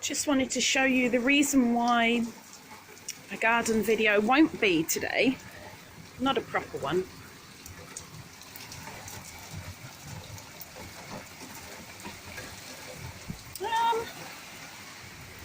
Just wanted to show you the reason why a garden video won't be today. Not a proper one.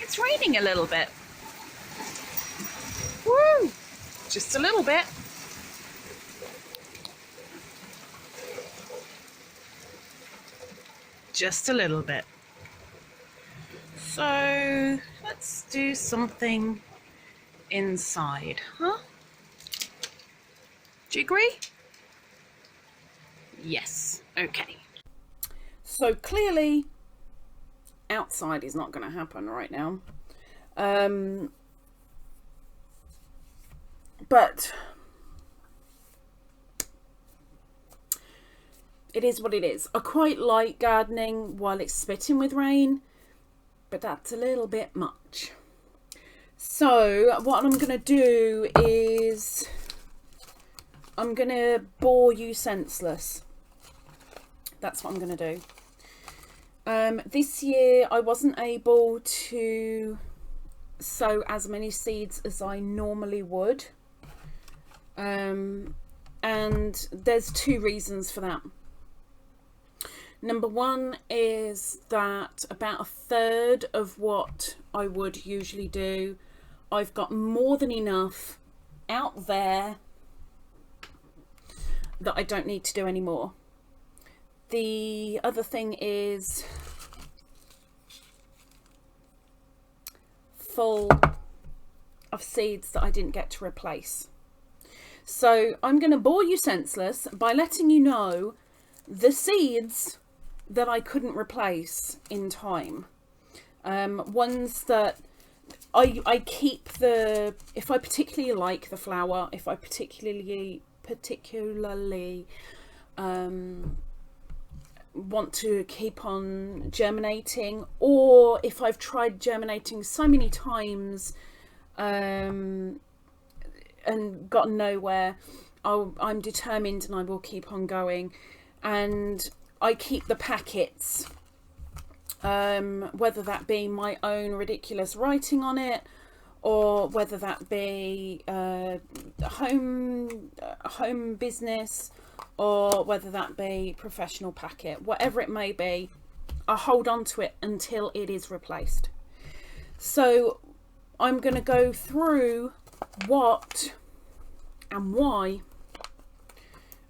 It's raining a little bit. Woo! Just a little bit. Just a little bit. So let's do something inside, huh? Do you agree? Yes. Okay. So clearly outside is not going to happen right now. But it is what it is. I quite like gardening while it's spitting with rain, but that's a little bit much. So what I'm going to do is I'm going to bore you senseless. That's what I'm going to do. This year I wasn't able to sow as many seeds as I normally would. And there's two reasons for that. Number one is that about a third of what I would usually do, I've got more than enough out there that I don't need to do anymore. The other thing is full of seeds that I didn't get to replace. So I'm going to bore you senseless by letting you know the seeds that I couldn't replace in time. Ones that I keep if I particularly like the flower, if I particularly want to keep on germinating, or if I've tried germinating so many times and gotten nowhere, I'm determined and I will keep on going. And I keep the packets, whether that be my own ridiculous writing on it, or whether that be home business, or whether that be professional packet, whatever it may be, I hold on to it until it is replaced. So I'm going to go through what and why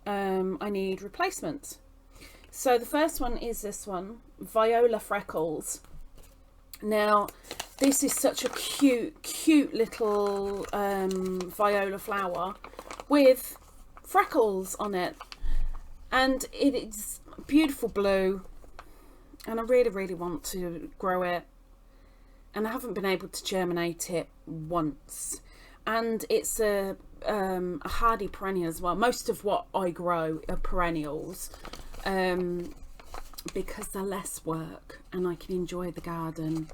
I need replacements. So the first one is this one, Viola freckles. Now this is such a cute little viola flower with freckles on it, and it is beautiful blue, and I really want to grow it, and I haven't been able to germinate it once. And it's a hardy perennial as well. Most of what I grow are perennials, because they're less work and I can enjoy the garden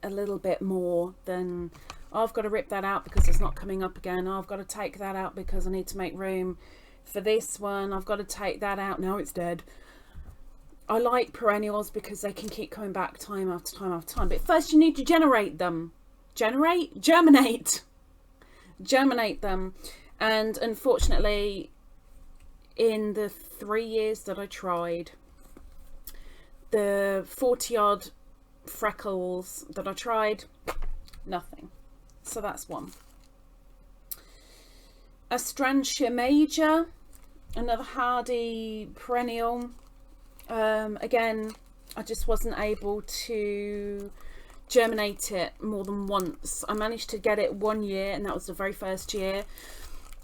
a little bit more than, oh, I've got to rip that out because it's not coming up again. Oh, I've got to take that out because I need to make room for this one. I've got to take that out, now it's dead. I like perennials because they can keep coming back time after time after time. But first you need to generate them. Germinate them. And unfortunately, in the 3 years that I tried, the 40 odd freckles that I tried, nothing. So that's one. Astrantia major, another hardy perennial. Again, I just wasn't able to germinate it more than once. I managed to get it 1 year, and that was the very first year,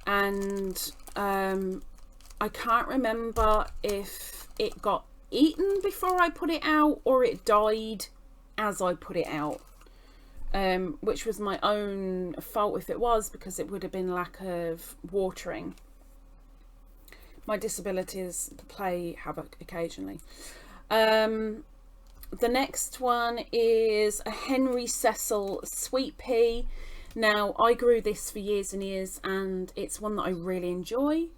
and I can't remember if it got eaten before I put it out or it died as I put it out, which was my own fault if it was, because it would have been lack of watering. My disabilities play havoc occasionally. The next one is a Henry Cecil sweet pea. Now, I grew this for years and years, and it's one that I really enjoy.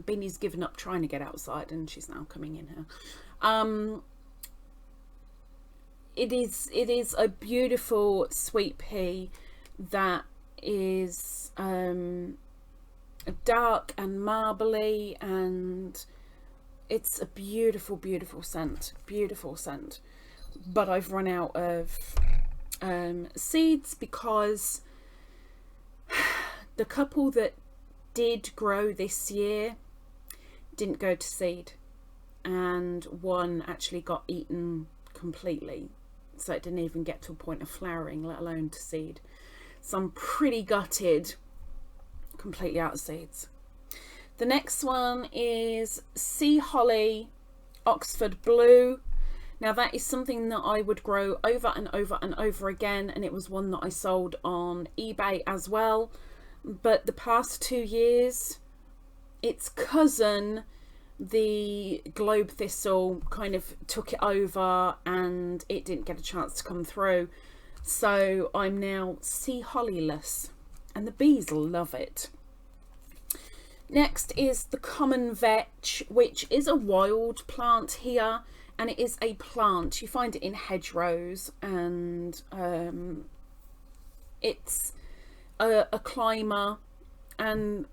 Beanie's given up trying to get outside, and she's now coming in here. it is a beautiful sweet pea that is dark and marbly, and it's a beautiful scent, but I've run out of seeds because the couple that did grow this year didn't go to seed, and one actually got eaten completely, so it didn't even get to a point of flowering, let alone to seed. So I'm pretty gutted, completely out of seeds. The next one is Sea Holly Oxford Blue. Now that is something that I would grow over and over and over again, and it was one that I sold on eBay as well. But the past 2 years, its cousin, the globe thistle, kind of took it over and it didn't get a chance to come through. So I'm now sea hollyless, and the bees love it. Next is the common vetch, which is a wild plant here, and it is a plant. You find it in hedgerows, and it's a climber, and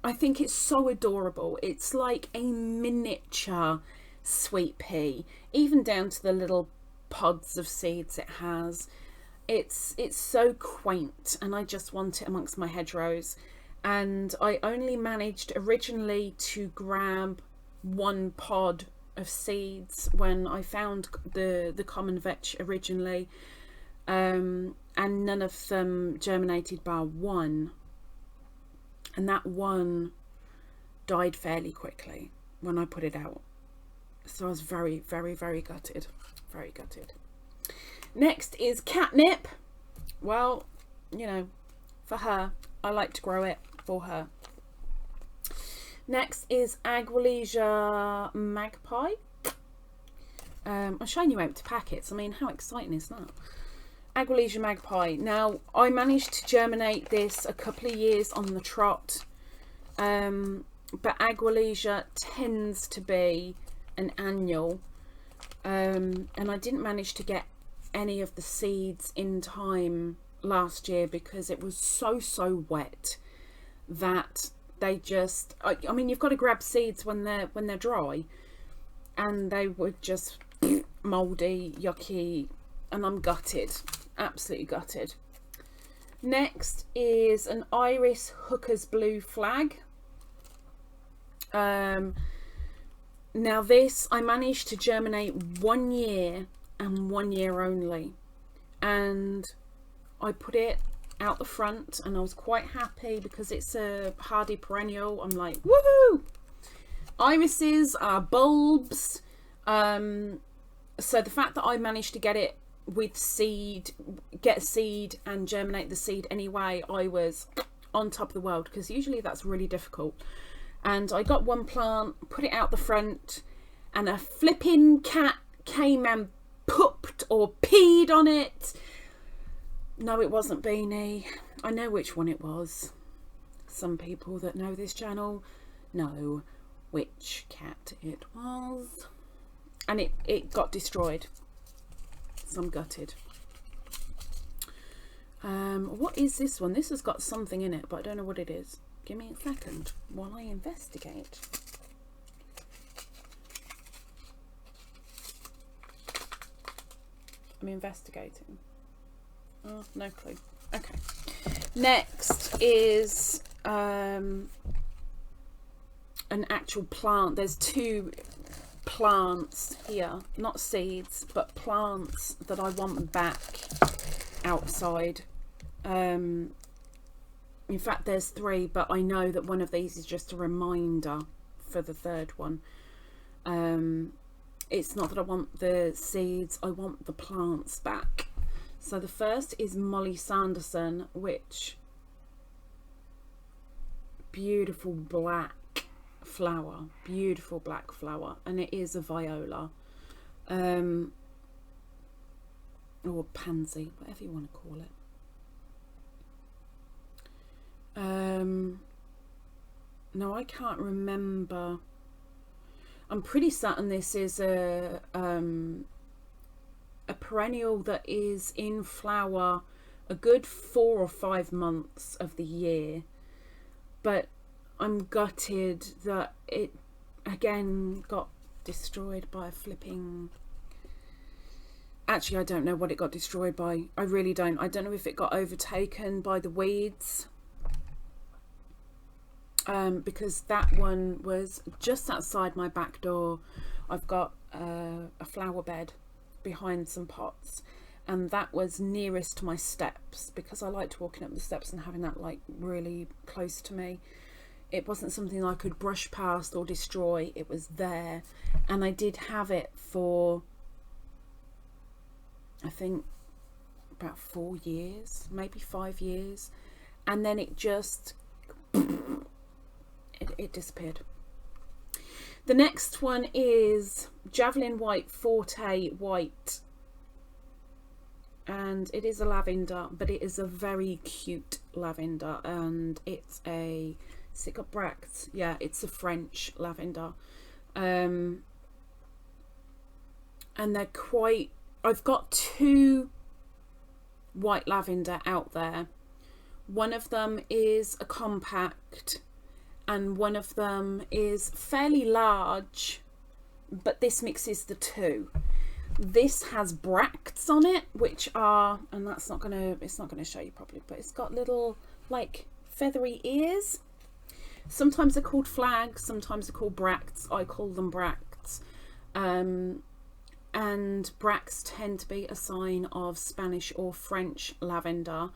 I think it's so adorable. It's like a miniature sweet pea, even down to the little pods of seeds it has. It's so quaint, and I just want it amongst my hedgerows. And I only managed originally to grab 1 pod of seeds when I found the common vetch originally, and none of them germinated bar 1, and that one died fairly quickly when I put it out. So I was very gutted, very gutted. Next is Catnip. Well, you know, for her, I like to grow it for her. Next is Aqualasia Magpie. I'm showing you empty packets. I mean, how exciting is that? Aqualasia Magpie. Now, I managed to germinate this a couple of years on the trot, but Aqualasia tends to be an annual, and I didn't manage to get any of the seeds in time last year because it was so wet that they just, I mean, you've got to grab seeds when they're dry, and they were just mouldy, yucky, and I'm gutted, absolutely gutted. Next is an Iris Hooker's Blue Flag. Now this I managed to germinate 1 year and 1 year only, and I put it out the front, and I was quite happy because it's a hardy perennial. I'm like, woohoo! Irises are bulbs, so the fact that I managed to get it with seed, get a seed and germinate the seed anyway, I was on top of the world, because usually that's really difficult. And I got 1 plant, put it out the front, and a flipping cat came and pooped or peed on it. No, it wasn't Beanie. I know which one it was. Some people that know this channel know which cat it was. And it got destroyed. So I'm gutted. What is this one? This has got something in it, but I don't know what it is. Give me a second while I investigate. I'm investigating. Oh, no clue. Okay. Next is an actual plant. There's 2 plants here, not seeds, but plants that I want back outside. In fact, there's 3, but I know that one of these is just a reminder for the 3rd one. It's not that I want the seeds, I want the plants back. So the first is Molly Sanderson, which beautiful black flower, beautiful black flower, and it is a Viola, or pansy, whatever you want to call it. No, I can't remember. I'm pretty certain this is a perennial that is in flower a good 4 or 5 months of the year, but I'm gutted that it again got destroyed by a flipping... Actually, I don't know what it got destroyed by. I really don't. I don't know if it got overtaken by the weeds, because that one was just outside my back door. I've got a flower bed behind some pots, and that was nearest to my steps because I liked walking up the steps and having that like really close to me. It wasn't something I could brush past or destroy. It was there, and I did have it for, I think, about 4 years, maybe 5 years, and then it just it disappeared. The next one is Javelin White Forte White, and it is a lavender, but it is a very cute lavender, and it's a... It got bracts. Yeah, it's a French lavender, and they're quite... I've got 2 white lavender out there. One of them is a compact and one of them is fairly large, but this mixes the 2. This has bracts on it, which are, and that's not gonna, it's not gonna show you properly, but it's got little like feathery ears. Sometimes they're called flags, sometimes they're called bracts. I call them bracts. And bracts tend to be a sign of Spanish or French lavender.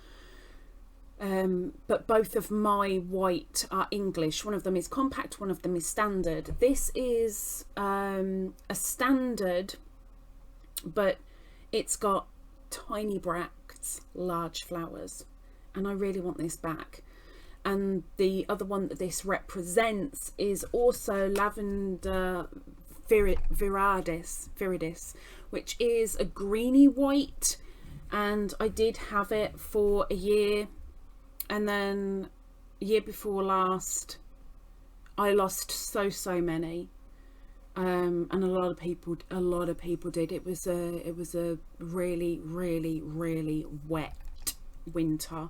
But both of my white are English. One of them is compact, one of them is standard. This is a standard, but it's got tiny bracts, large flowers, and I really want this back. And the other one that this represents is also Lavender viridis, which is a greeny white, and I did have it for a year, and then year before last I lost so many, and a lot of people did. It was a really wet winter,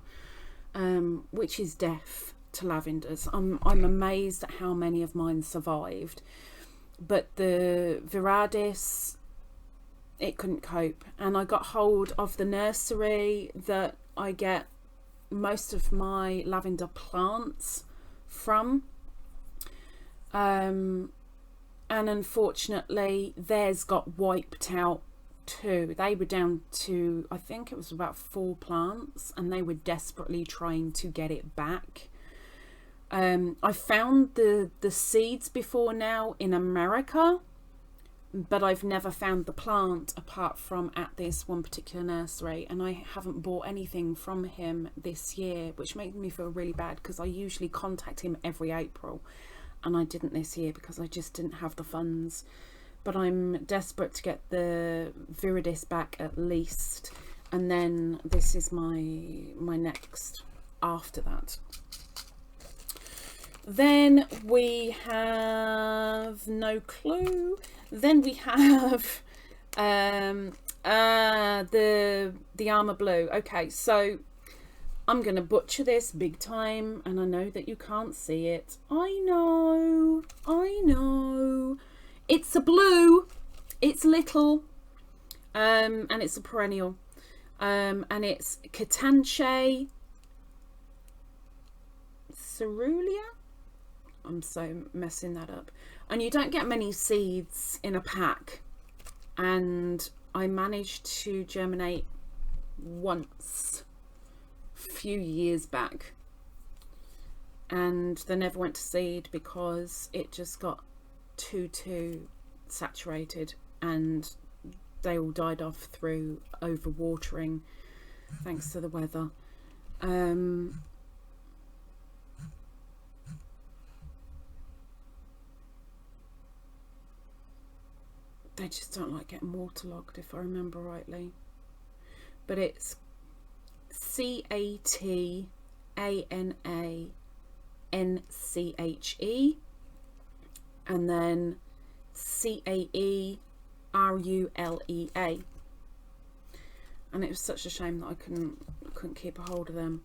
which is death to lavenders. I'm amazed at how many of mine survived, but the viridis, it couldn't cope, and I got hold of the nursery that I get most of my lavender plants from, and unfortunately theirs got wiped out too. They were down to, I think it was about 4 plants, and they were desperately trying to get it back. I found the seeds before now in America, but I've never found the plant apart from at this one particular nursery, and I haven't bought anything from him this year, which made me feel really bad because I usually contact him every April, and I didn't this year because I just didn't have the funds. But I'm desperate to get the viridis back at least, and then this is my next after that. Then we have no clue. Then we have the armor blue. Okay, so I'm gonna butcher this big time, and I know that you can't see it. I know. It's a blue, it's little, and it's a perennial, and it's Cattleya, cerulea. I'm so messing that up. And you don't get many seeds in a pack, and I managed to germinate once a few years back, and they never went to seed because it just got too saturated, and they all died off through overwatering thanks to the weather. They just don't like getting waterlogged, if I remember rightly. But it's Catanancche, and then Caerulea. and it was such a shame that I couldn't keep a hold of them.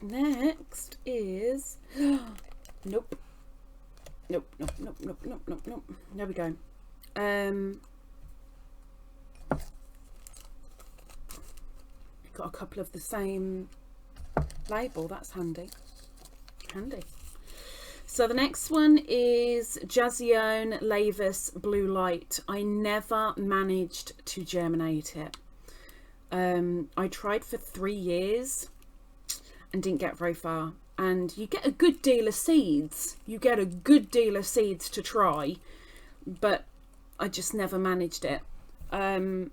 Next is nope. There we go. Got a couple of the same label. That's handy. So the next one is Javelin Laevis Blue Light. I never managed to germinate it. I tried for 3 years and didn't get very far. And you get a good deal of seeds. You get a good deal of seeds to try, but I just never managed it. I'm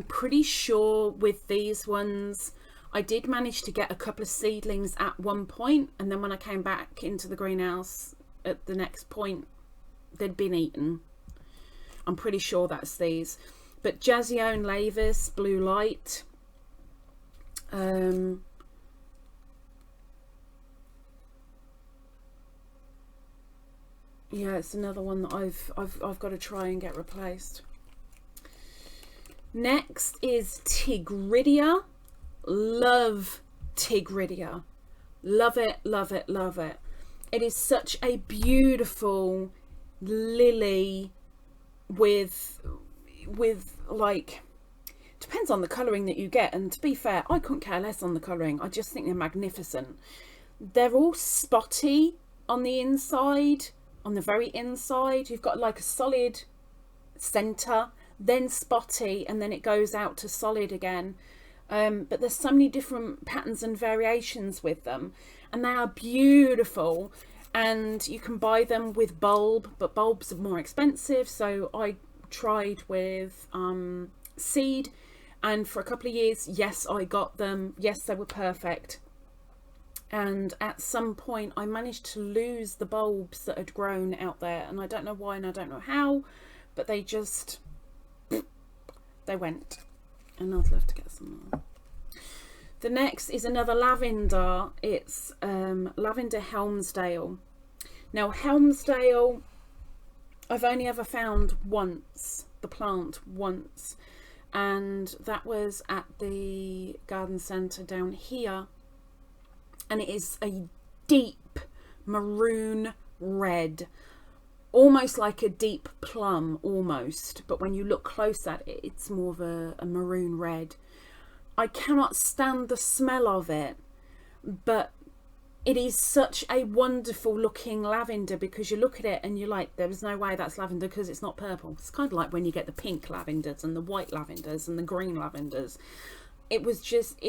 pretty sure with these ones, I did manage to get a couple of seedlings at one point, and then when I came back into the greenhouse at the next point, they'd been eaten. I'm pretty sure that's these. But Javelin Laevis Blue Light. Yeah, it's another one that I've got to try and get replaced. Next is Tigridia. Love Tigridia. Love it, love it, love it. It is such a beautiful lily with like, depends on the colouring that you get, and to be fair, I couldn't care less on the colouring. I just think they're magnificent. They're all spotty on the inside. On the very inside, you've got like a solid centre, then spotty, and then it goes out to solid again. But there's so many different patterns and variations with them, and they are beautiful. And you can buy them with bulb, but bulbs are more expensive. So I tried with seed, and for a couple of years, yes, I got them. Yes, they were perfect. And at some point I managed to lose the bulbs that had grown out there, and I don't know why and I don't know how, but they just, they went, and I'd love to get some more. The next is another lavender. It's Lavender Helmsdale. Now Helmsdale, I've only ever found once, the plant once, and that was at the garden centre down here. And it is a deep maroon red, almost like a deep plum almost, but when you look close at it, it's more of a maroon red. I cannot stand the smell of it, but it is such a wonderful looking lavender, because you look at it and you're like, there's no way that's lavender because it's not purple. It's kind of like when you get the pink lavenders and the white lavenders and the green lavenders. It was just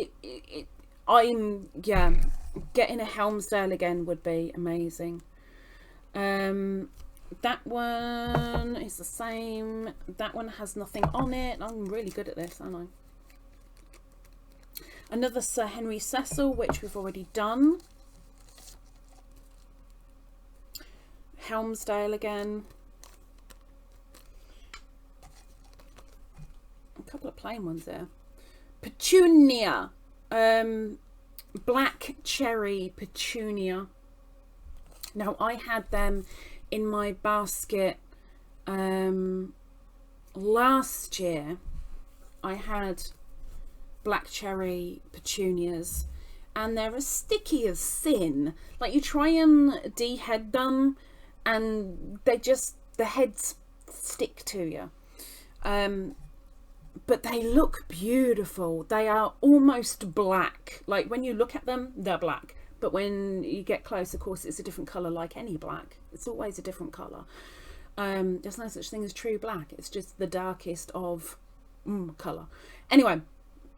yeah, getting a Helmsdale again would be amazing. That one is the same. That one has nothing on it. I'm really good at this, aren't I? Another Sir Henry Cecil, which we've already done. Helmsdale again. A couple of plain ones there. Petunia. Black cherry petunia. Now I had them in my basket last year. I had black cherry petunias, and they're as sticky as sin. Like, you try and dehead them and they just, the heads stick to you. But they look beautiful. They are almost black. Like, when you look at them, they're black. But when you get close, of course, it's a different colour, like any black. It's always a different colour. There's no such thing as true black. It's just the darkest of colour. Anyway,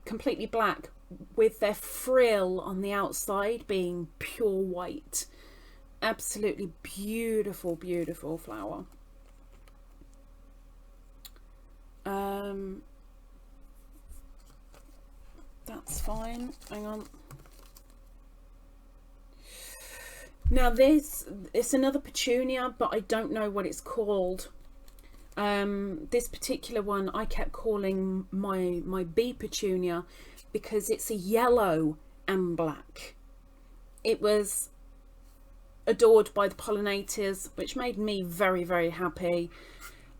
completely black, with their frill on the outside being pure white. Absolutely beautiful, beautiful flower. That's fine. Hang on. Now this, it's another petunia, but I don't know what it's called. This particular one I kept calling my bee petunia because it's a yellow and black. It was adored by the pollinators, which made me very, very happy.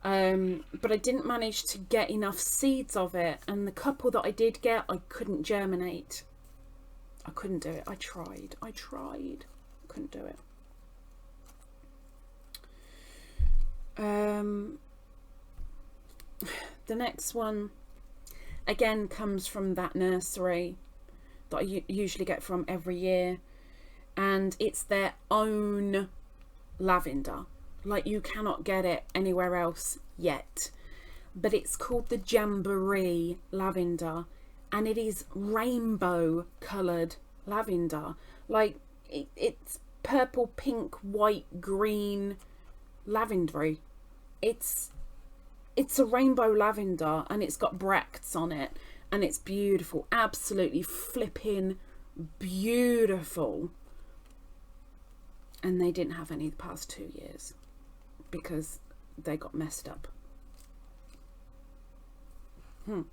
But I didn't manage to get enough seeds of it, and the couple that I did get, I couldn't germinate. I couldn't do it. I tried, couldn't do it. The next one again comes from that nursery that I usually get from every year, and it's their own lavender. Like, you cannot get it anywhere else yet, but it's called the Jamboree Lavender, and it is rainbow coloured lavender. Like, it's purple, pink, white, green lavendery. It's a rainbow lavender, and it's got bracts on it, and it's beautiful, absolutely flipping beautiful. And they didn't have any the past 2 years because they got messed up. That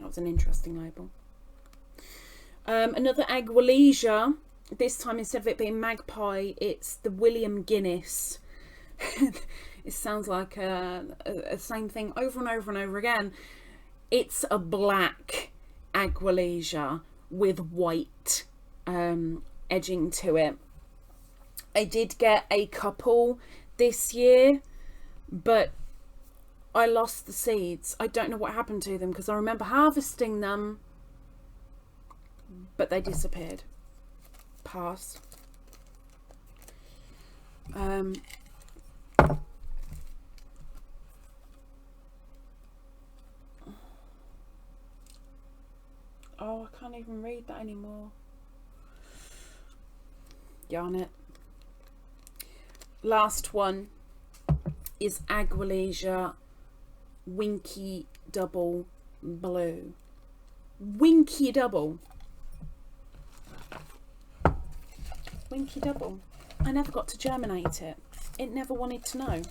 was an interesting label. Another Aqualasia. This time, instead of it being magpie, it's the Williamguinness. It sounds like a same thing over and over and over again. It's a black Aqualasia with white edging to it. I did get a couple this year, but I lost the seeds. I don't know what happened to them, because I remember harvesting them, but they disappeared. Pass. Oh, I can't even read that anymore. Yarn it. Last one is Aqualasia Winky Double Blue. Winky Double. Winky Double. I never got to germinate it. It never wanted to know.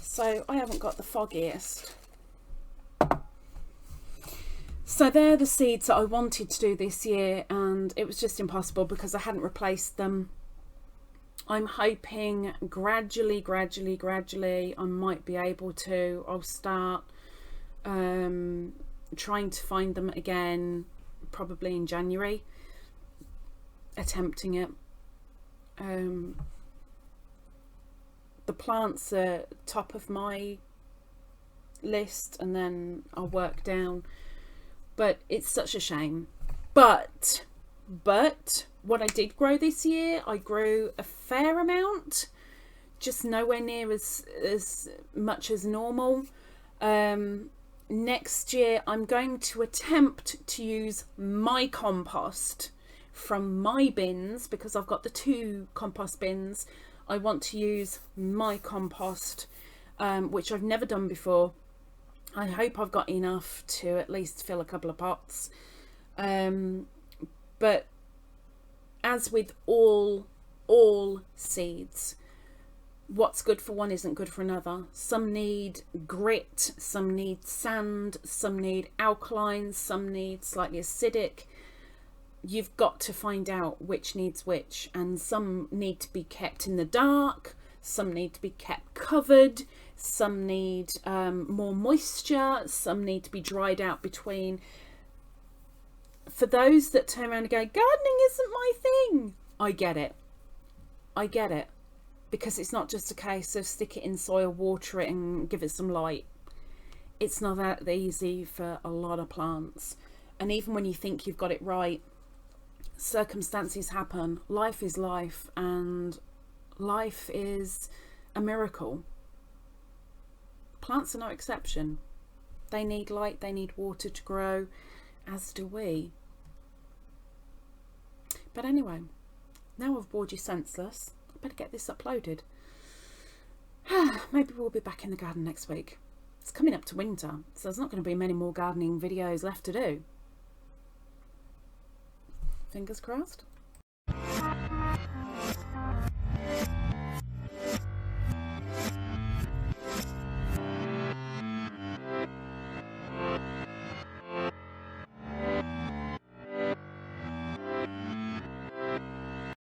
So I haven't got the foggiest. So they're the seeds that I wanted to do this year, and it was just impossible because I hadn't replaced them. I'm hoping gradually I might be able to. I'll start trying to find them again, probably in January, attempting it. The plants are top of my list, and then I'll work down. But it's such a shame. But what I did grow this year, I grew a fair amount, just nowhere near as much as normal. Next year I'm going to attempt to use my compost from my bins, because I've got the 2 compost bins. I want to use my compost, which I've never done before. I hope I've got enough to at least fill a couple of pots. But as with all seeds, what's good for one isn't good for another. Some need grit, some need sand, some need alkaline, some need slightly acidic. You've got to find out which needs which, and some need to be kept in the dark, some need to be kept covered, some need more moisture, some need to be dried out between. For those that turn around and go, gardening isn't my thing, I get it, because it's not just a case of stick it in soil, water it and give it some light. It's not that easy for a lot of plants, and even when you think you've got it right, circumstances happen. Life is life, and life is a miracle. Plants are no exception. They need light, they need water to grow, as do we. But anyway, now I've bored you senseless, I better get this uploaded. Maybe we'll be back in the garden next week. It's coming up to winter, so there's not going to be many more gardening videos left to do. Fingers crossed.